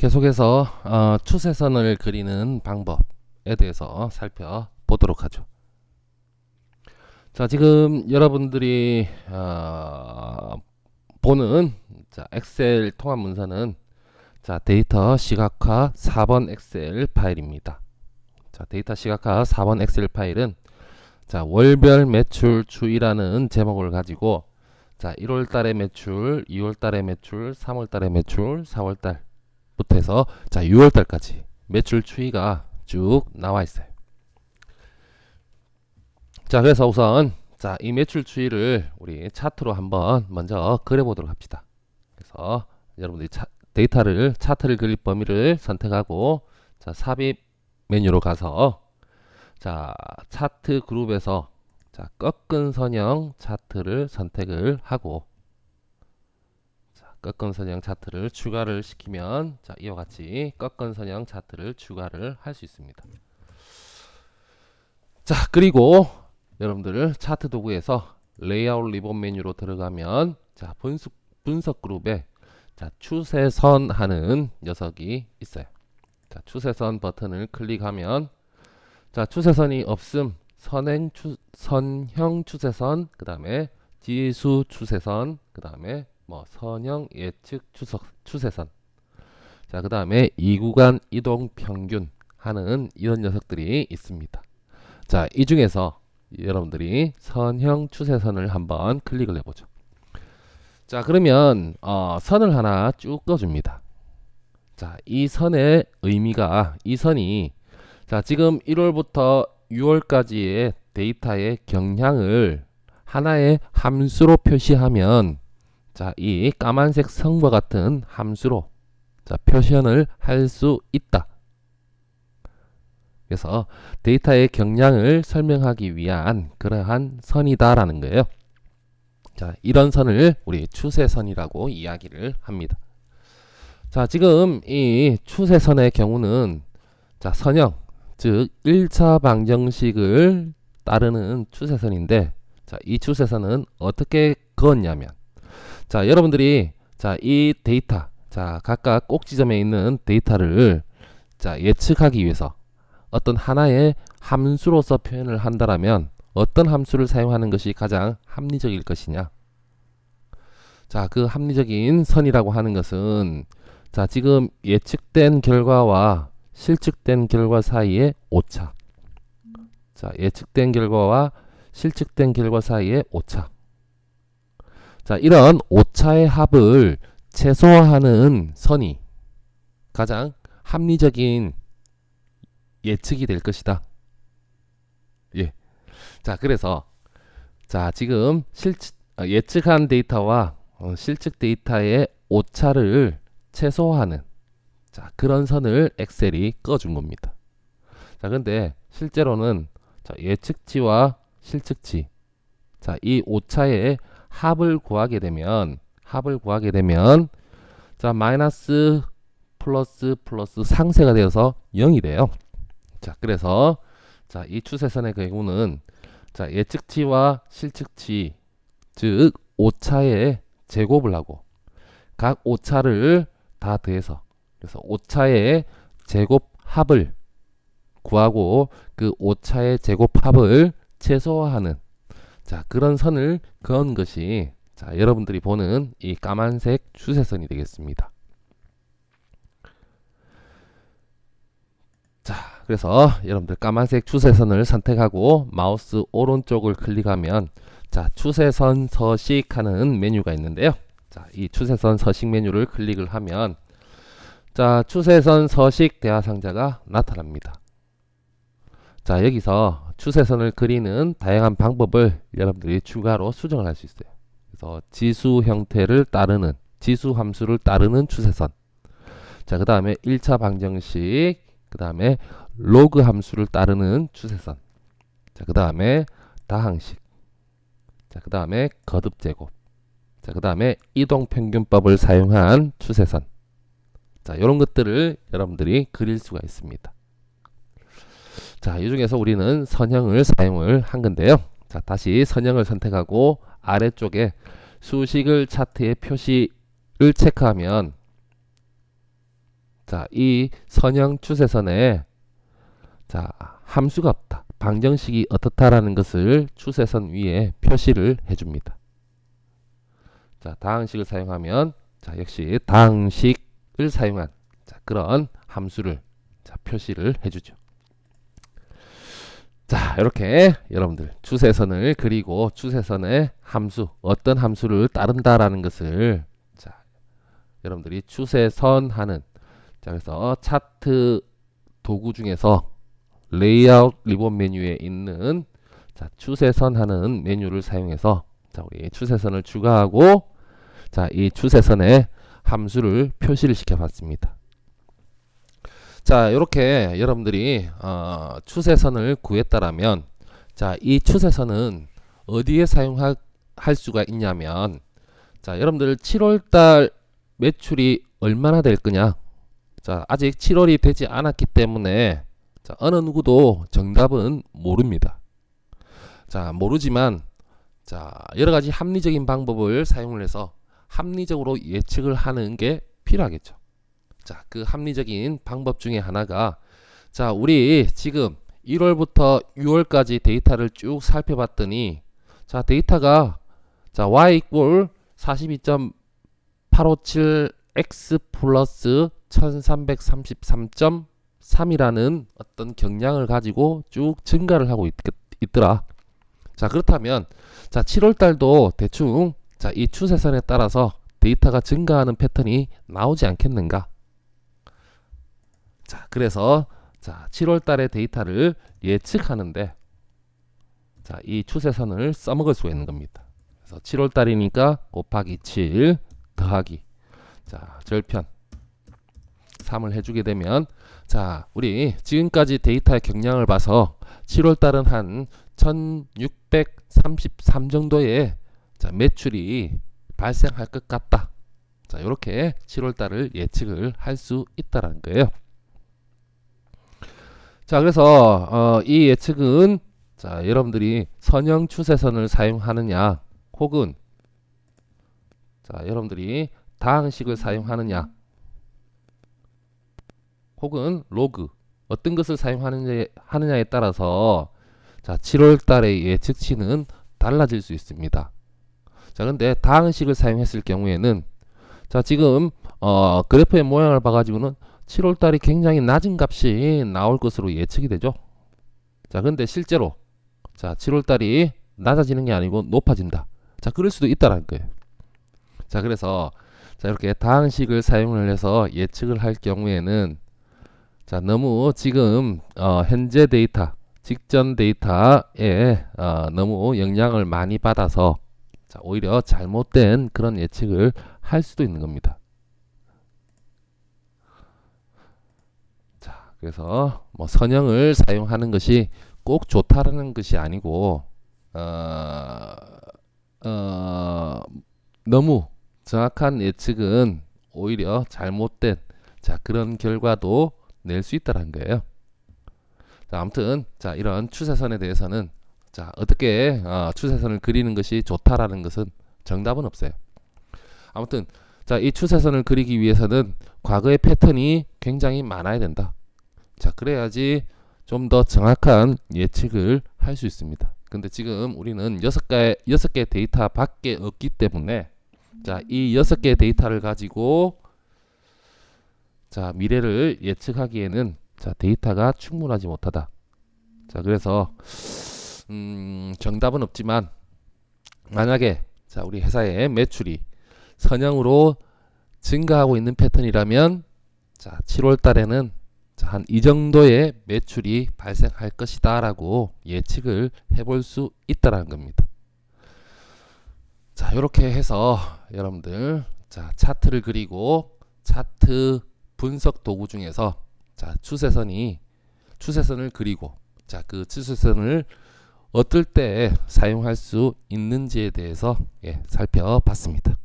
계속해서 추세선을 그리는 방법에 대해서 살펴보도록 하죠. 자, 지금 여러분들이 보는 엑셀 통합 문서는 데이터 시각화 4번 엑셀 파일입니다. 데이터 시각화 4번 엑셀 파일은 월별 매출 추이라는 제목을 가지고 1월달의 매출, 2월달의 매출, 3월달의 매출, 4월달부터 해서 6월달까지 매출 추이가 쭉 나와 있어요. 그래서 우선 이 매출 추이를 우리 차트로 한번 먼저 그려보도록 합시다. 그래서 여러분들이 차트를 그릴 범위를 선택하고 삽입 메뉴로 가서 차트 그룹에서 꺾은 선형 차트를 선택을 하고 꺾은 선형 차트를 추가를 시키면 이와 같이 꺾은 선형 차트를 추가를 할 수 있습니다. 그리고 여러분들 차트 도구에서 레이아웃 리본 메뉴로 들어가면 분석 그룹에 추세선 하는 녀석이 있어요. 추세선 버튼을 클릭하면 추세선이 없음 선형 추세선, 그 다음에 지수 추세선, 그 다음에 선형 예측 추세선, 그 다음에 2구간 이동 평균 하는 이런 녀석들이 있습니다. 이 중에서 여러분들이 선형 추세선을 한번 클릭을 해보죠. 그러면 선을 하나 쭉 꺼줍니다. 이 선의 의미가, 이 선이 지금 1월부터 6월까지의 데이터의 경향을 하나의 함수로 표시하면 이 까만색 선과 같은 함수로 표현을 할 수 있다. 그래서 데이터의 경향을 설명하기 위한 그러한 선이다라는 거예요. 이런 선을 우리 추세선이라고 이야기를 합니다. 지금 이 추세선의 경우는 선형, 즉 1차 방정식을 따르는 추세선인데 이 추세선은 어떻게 그었냐면 여러분들이 이 데이터, 각각 꼭지점에 있는 데이터를 예측하기 위해서 어떤 하나의 함수로서 표현을 한다라면 어떤 함수를 사용하는 것이 가장 합리적일 것이냐? 그 합리적인 선이라고 하는 것은 지금 예측된 결과와 실측된 결과 사이의 오차. 예측된 결과와 실측된 결과 사이의 오차. 이런 오차의 합을 최소화하는 선이 가장 합리적인 예측이 될 것이다. 예. 그래서 지금 예측한 데이터와 실측 데이터의 오차를 최소화하는 그런 선을 엑셀이 꺼준 겁니다. 근데 실제로는 예측치와 실측치, 이 오차의 합을 구하게 되면 마이너스 플러스 상쇄가 되어서 0이 돼요. 그래서 이 추세선의 경우는 예측치와 실측치, 즉 오차의 제곱을 하고 각 오차를 다 더해서, 그래서 오차의 제곱 합을 구하고 그 오차의 제곱 합을 최소화하는 그런 선을 그은 것이 여러분들이 보는 이 까만색 추세선이 되겠습니다. 그래서 여러분들 까만색 추세선을 선택하고 마우스 오른쪽을 클릭하면 추세선 서식 하는 메뉴가 있는데요. 이 추세선 서식 메뉴를 클릭을 하면 추세선 서식 대화상자가 나타납니다. 여기서 추세선을 그리는 다양한 방법을 여러분들이 추가로 수정을 할 수 있어요. 그래서 지수 형태를 따르는, 지수 함수를 따르는 추세선, 그 다음에 1차 방정식, 그 다음에 로그 함수를 따르는 추세선, 그 다음에 다항식, 그 다음에 거듭 제곱, 그 다음에 이동평균법을 사용한 추세선, 이런 것들을 여러분들이 그릴 수가 있습니다. 이 중에서 우리는 선형을 사용을 한 건데요. 다시 선형을 선택하고 아래쪽에 수식을 차트의 표시를 체크하면 자, 이 선형 추세선에 자, 함수가 없다. 방정식이 어떻다라는 것을 추세선 위에 표시를 해줍니다. 자, 다항식을 사용하면 자, 역시 다항식을 사용한 자, 그런 함수를 자, 표시를 해주죠. 자, 이렇게 여러분들 추세선을 그리고 추세선의 함수, 어떤 함수를 따른다라는 것을 자, 여러분들이 추세선 하는 자, 그래서 차트 도구 중에서 레이아웃 리본 메뉴에 있는 자, 추세선 하는 메뉴를 사용해서 자, 우리 추세선을 추가하고 자, 이 추세선에 함수를 표시를 시켜 봤습니다. 자, 이렇게 여러분들이 추세선을 구했다라면 자, 이 추세선은 어디에 사용할 수가 있냐면 자, 여러분들 7월달 매출이 얼마나 될 거냐. 자, 아직 7월이 되지 않았기 때문에 자, 어느 누구도 정답은 모릅니다. 자, 모르지만 자, 여러 가지 합리적인 방법을 사용을 해서 합리적으로 예측을 하는 게 필요하겠죠. 자, 그 합리적인 방법 중에 하나가 자, 우리 지금 1월부터 6월까지 데이터를 쭉 살펴봤더니 자, 데이터가 자, y 이꼴 42.857x 플러스 1333.3이라는 어떤 경량을 가지고 쭉 증가를 하고 있더라. 자, 그렇다면 자, 7월 달도 대충 자, 이 추세선에 따라서 데이터가 증가하는 패턴이 나오지 않겠는가? 자, 그래서 자, 7월 달의 데이터를 예측하는데 자, 이 추세선을 써먹을 수가 있는 겁니다. 그래서 7월 달이니까 곱하기 7 더하기 자, 절편 3을 해주게 되면 자, 우리 지금까지 데이터의 경량을 봐서 7월 달은 한 1633 정도의 자, 매출이 발생할 것 같다. 자, 이렇게 7월 달을 예측을 할 수 있다라는 거예요. 자, 그래서 이 예측은 자, 여러분들이 선형 추세선을 사용하느냐 혹은 자, 여러분들이 다항식을 사용하느냐 혹은 로그 어떤 것을 사용하느냐에 따라서 자, 7월 달의 예측치는 달라질 수 있습니다. 자, 근데 다항식을 사용했을 경우에는 자, 지금 그래프의 모양을 봐가지고는 7월 달이 굉장히 낮은 값이 나올 것으로 예측이 되죠. 자, 근데 실제로 자, 7월 달이 낮아지는 게 아니고 높아진다. 자, 그럴 수도 있다라는 거예요. 자, 그래서 자, 이렇게 다항식을 사용을 해서 예측을 할 경우에는 자, 너무 지금 현재 데이터, 직전 데이터에 너무 영향을 많이 받아서 자, 오히려 잘못된 그런 예측을 할 수도 있는 겁니다. 자, 그래서 뭐 선형을 사용하는 것이 꼭 좋다라는 것이 아니고 너무 정확한 예측은 오히려 잘못된 자, 그런 결과도 낼 수 있다는 거예요. 자, 아무튼 자, 이런 추세선에 대해서는 자, 어떻게 추세선을 그리는 것이 좋다라는 것은 정답은 없어요. 아무튼 자, 이 추세선을 그리기 위해서는 과거의 패턴이 굉장히 많아야 된다. 자, 그래야지 좀 더 정확한 예측을 할 수 있습니다. 근데 지금 우리는 6개 데이터 밖에 없기 때문에 자, 이 6개 데이터를 가지고 자, 미래를 예측하기에는 자, 데이터가 충분하지 못하다. 자, 그래서 정답은 없지만 만약에 자, 우리 회사의 매출이 선형으로 증가하고 있는 패턴이라면 자, 7월 달에는 한 이 정도의 매출이 발생할 것이다 라고 예측을 해볼 수 있다라는 겁니다. 자, 이렇게 해서 여러분들 자, 차트를 그리고 차트 분석 도구 중에서 자, 추세선을 그리고 자, 그 추세선을 어떨 때 사용할 수 있는지에 대해서 살펴봤습니다.